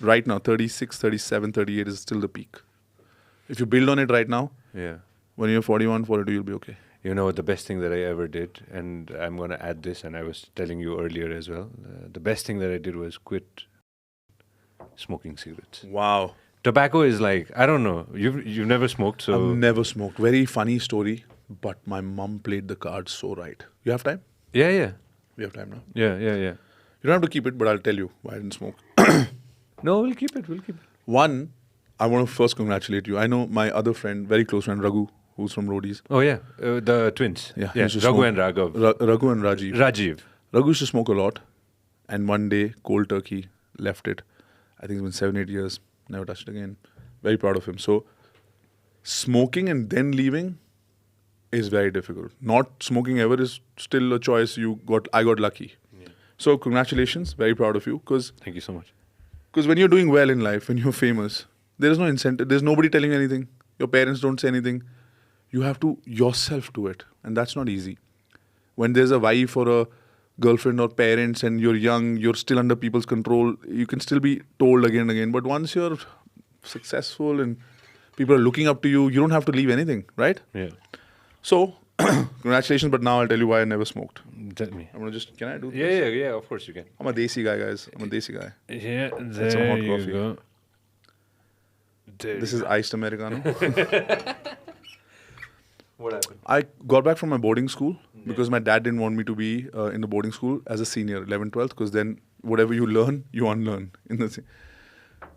right now, 36, 37, 38 is still the peak. If you build on it right now, when you're 41, 42, you'll be okay. You know, the best thing that I ever did, and I'm going to add this, and I was telling you earlier as well, the best thing that I did was quit smoking cigarettes. Wow. Tobacco is like, I don't know, you've never smoked, so... I've never smoked. Very funny story, but my mom played the cards so right. You have time? Yeah. We have time now. Yeah. You don't have to keep it, but I'll tell you why I didn't smoke. No, we'll keep it. One, I want to first congratulate you. I know my other friend, very close friend, Raghu, who's from Roadies. Oh, yeah. The twins. Yeah. Raghu and Raghav. Raghu and Rajiv. Rajiv. Raghu used to smoke a lot. And one day, cold turkey, left it. I think it's been 7-8 years. Never touched it again. Very proud of him. So, smoking and then leaving is very difficult. Not smoking ever is still a choice I got lucky. Yeah. So, congratulations. Very proud of you. Thank you so much. Because when you're doing well in life, when you're famous, there is no incentive. There's nobody telling you anything. Your parents don't say anything. You have to yourself do it. And that's not easy. When there's a wife or a girlfriend or parents and you're young, you're still under people's control, you can still be told again and again. But once you're successful and people are looking up to you, you don't have to leave anything, right? Yeah. So, congratulations, but now I'll tell you why I never smoked. Tell me. I'm going to can I do this? Yeah, of course you can. I'm a desi guy, guys. I'm a desi guy. Yeah, That's some hot there you coffee. go. This is iced Americano. What happened? I got back from my boarding school because my dad didn't want me to be in the boarding school as a senior, 11th, 12th, because then whatever you learn, you unlearn.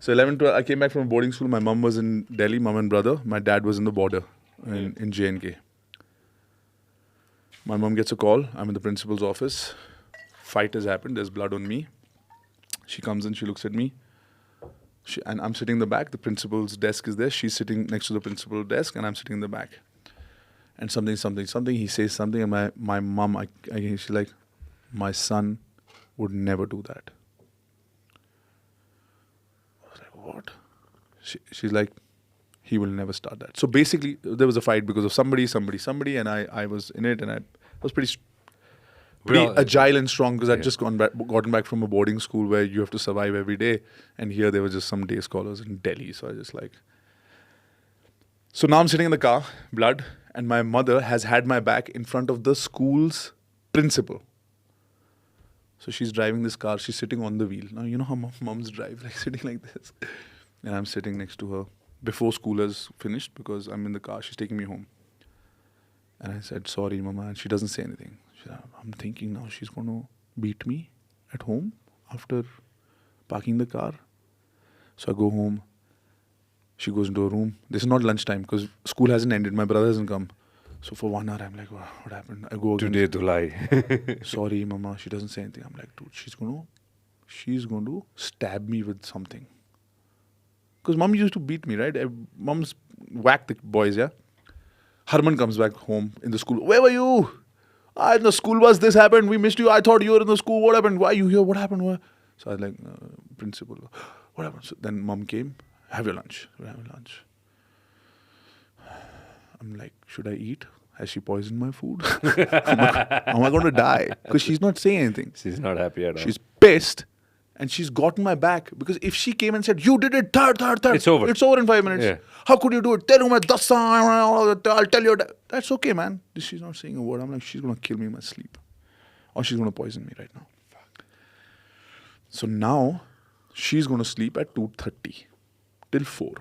So 11th, 12th, I came back from a boarding school. My mom was in Delhi, mom and brother. My dad was in the border in J&K. My mom gets a call. I'm in the principal's office. Fight has happened. There's blood on me. She comes in. She looks at me. And I'm sitting in the back. The principal's desk is there. She's sitting next to the principal's desk, and I'm sitting in the back. And something. He says something, and my mom, she's like, my son would never do that. I was like, what? She's like, he will never start that. So basically, there was a fight because of somebody, and I was in it, and I was pretty agile and strong because I'd just gotten back from a boarding school where you have to survive every day, and here there were just some day scholars in Delhi. So I just like... So now I'm sitting in the car, blood, and my mother has had my back in front of the school's principal. So she's driving this car, she's sitting on the wheel. Now, you know how moms drive, like sitting like this. And I'm sitting next to her before school has finished because I'm in the car, she's taking me home. And I said, sorry, Mama, and she doesn't say anything. I'm thinking now she's going to beat me at home after parking the car. So I go home. She goes into her room. This is not lunchtime because school hasn't ended. My brother hasn't come. So for 1 hour, I'm like, what happened? I go again. Today, Dhulai. Sorry, Mama. She doesn't say anything. I'm like, dude, she's going to stab me with something. Because mom used to beat me, right? Mom's whacked the boys, yeah? Harman comes back home in the school. Where were you? In the school bus, this happened. We missed you. I thought you were in the school. What happened? Why are you here? What happened? What? So I was like, principal. What happened? So then mom came. Have your lunch. We'll have lunch. I'm like, should I eat? Has she poisoned my food? Am I going to die? Because she's not saying anything. She's not happy at all. She's pissed. And she's gotten my back. Because if she came and said, you did it, third. It's over. It's over in 5 minutes. Yeah. How could you do it? I'll tell you. That's okay, man. She's not saying a word. I'm like, she's going to kill me in my sleep. Or she's going to poison me right now. So now, she's going to sleep at 2:30 till 4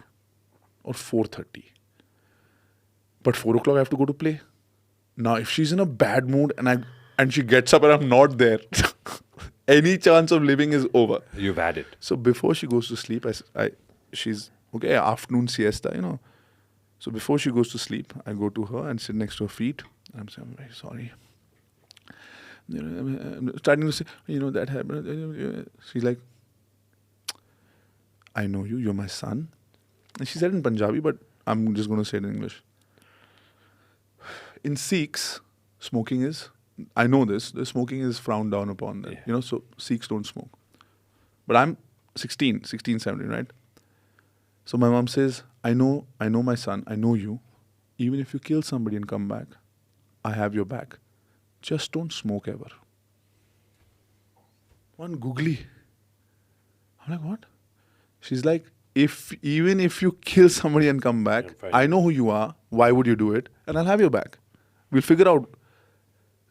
or 4:30. But 4 o'clock I have to go to play. Now, if she's in a bad mood and she gets up and I'm not there, any chance of living is over. You've had it. So before she goes to sleep, she's, okay, afternoon siesta, you know. So before she goes to sleep, I go to her and sit next to her feet. And I'm saying, I'm very sorry. You know, I'm starting to say, that happened. She's like, I know you, you're my son. And she said in Punjabi, but I'm just going to say it in English. In Sikhs, smoking is, I know this, the smoking is frowned down upon them. Yeah. So Sikhs don't smoke. But I'm 16, 17, right? So my mom says, I know my son, I know you. Even if you kill somebody and come back, I have your back. Just don't smoke ever. One googly. I'm like, what? She's like, even if you kill somebody and come back, I know who you are. Why would you do it? And I'll have your back. We'll figure out.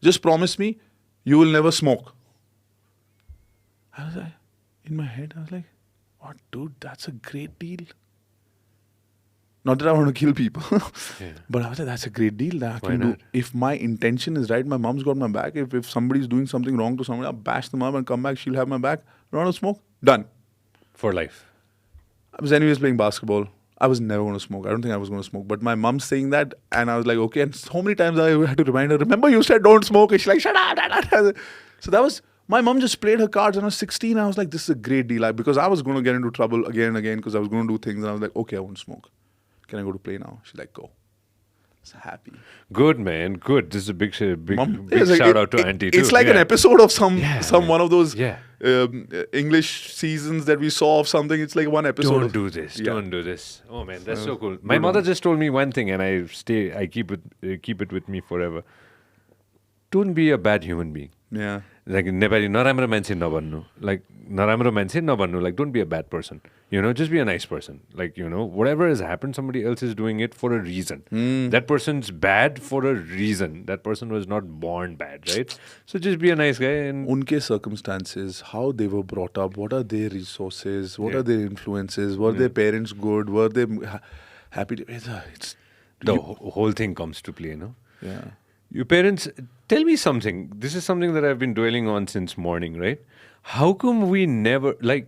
Just promise me you will never smoke. I was like, in my head, I was like, what, dude? That's a great deal. Not that I want to kill people, but I was like, that's a great deal that I can do. If my intention is right, my mom's got my back. If somebody's doing something wrong to somebody, I'll bash them up and come back. She'll have my back. Don't want to smoke? Done. For life. I was anyways playing basketball. I was never going to smoke. I don't think I was going to smoke. But my mom's saying that, and I was like, okay. And so many times I had to remind her, remember you said don't smoke. And she's like, shut up. So that was, my mom just played her cards. And I was 16. I was like, this is a great deal. Because I was going to get into trouble again and again because I was going to do things. And I was like, okay, I won't smoke. Can I go to play now? She's like, go. I was happy. Good, man. Good. This is a big Mom, shout out to Auntie too. It's like an episode of some one of those Yeah. English seasons that we saw of something. It's like one episode. Don't do this. Don't do this. Oh man, that's so cool. My mother just told me one thing, and I keep it with me forever. Don't be a bad human being. Yeah. Like Nepali, naramro मान्छे नबन्नु. Like naramro मान्छे नबन्नु. Like don't be a bad person. Just be a nice person. Like whatever has happened, somebody else is doing it for a reason. That person's bad for a reason. That person was not born bad, right? So just be a nice guy. And unke circumstances, how they were brought up, what are their resources, what are their influences, were their parents good, were they happy? The whole thing comes to play, Yeah. Your parents, tell me something. This is something that I've been dwelling on since morning, right? How come we never, like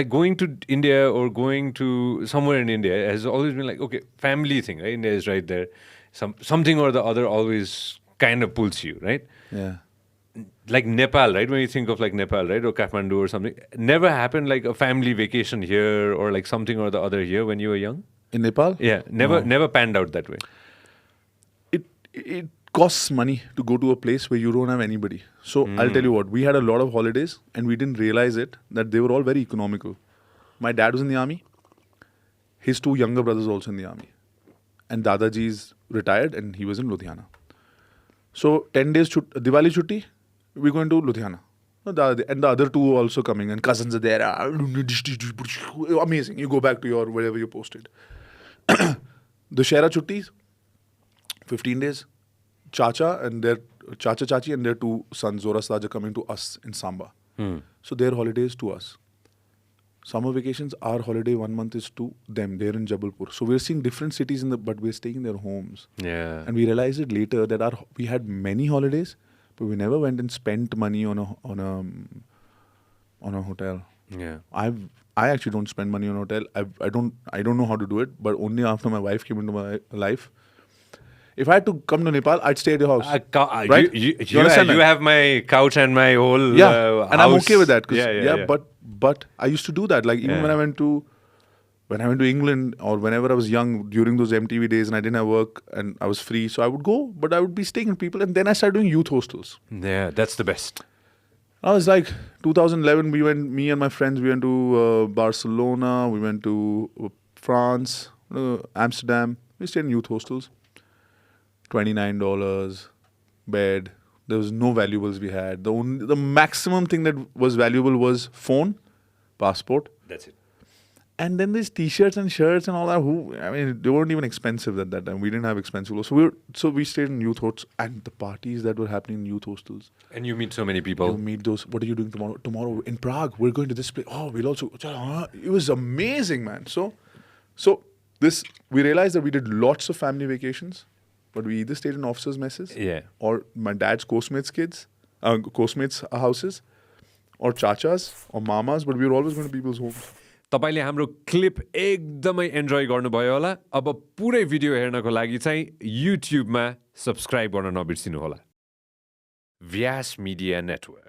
going to India or going to somewhere in India has always been like, okay, family thing, right? India is right there. Something or the other always kind of pulls you, right? Yeah. Like Nepal, right? When you think of like Nepal, right? Or Kathmandu or something. Never happened like a family vacation here or like something or the other here when you were young? In Nepal? Yeah. Never panned out that way. It costs money to go to a place where you don't have anybody. So I'll tell you what, we had a lot of holidays and we didn't realize it, that they were all very economical. My dad was in the army. His two younger brothers also in the army. And Dadaji's retired and he was in Ludhiana. So 10 days, Diwali chutti, we're going to Ludhiana. And the other two also coming and cousins are there. Amazing. You go back to your wherever you posted. The Shera chuttis, 15 days. Chacha Chachi and their two sons, Zora Saj, are coming to us in Samba. So their holidays to us. Summer vacations, our holiday 1 month is to them. They're in Jabalpur. So we're seeing different cities but we're staying in their homes. Yeah. And we realized it later that we had many holidays, but we never went and spent money on a hotel. Yeah. I actually don't spend money on a hotel. I don't know how to do it, but only after my wife came into my life. If I had to come to Nepal, I'd stay at your house. Right? You have my couch and my whole and house. I'm okay with that. Yeah. But I used to do that. Like even when I went to England or whenever I was young during those MTV days and I didn't have work and I was free, so I would go, but I would be staying with people. And then I started doing youth hostels. Yeah, that's the best. I was like 2011. Me and my friends, we went to Barcelona. We went to France, Amsterdam. We stayed in youth hostels. $29 bed. There was no valuables we had. The maximum thing that was valuable was phone, passport. That's it. And then these t-shirts and shirts and all that. They weren't even expensive at that time. We didn't have expensive clothes. So we stayed in youth hostels and the parties that were happening in youth hostels. And you meet so many people. You meet those. What are you doing tomorrow? Tomorrow in Prague, we're going to this place. Oh, we'll also. It was amazing, man. So we realized that we did lots of family vacations. But we either stayed in officers' messes, or my dad's Postmates houses, or chachas, or mamas, but we were always going to people's homes. तपाईले हाम्रो clip एकदमै enjoy गर्नुभयो होला. अब पुरै video हेर्नको लागि चाहिँ युट्युबमा सब्स्क्राइब गर्न नबिर्सिनु होला. व्यास मिडिया नेटवर्क.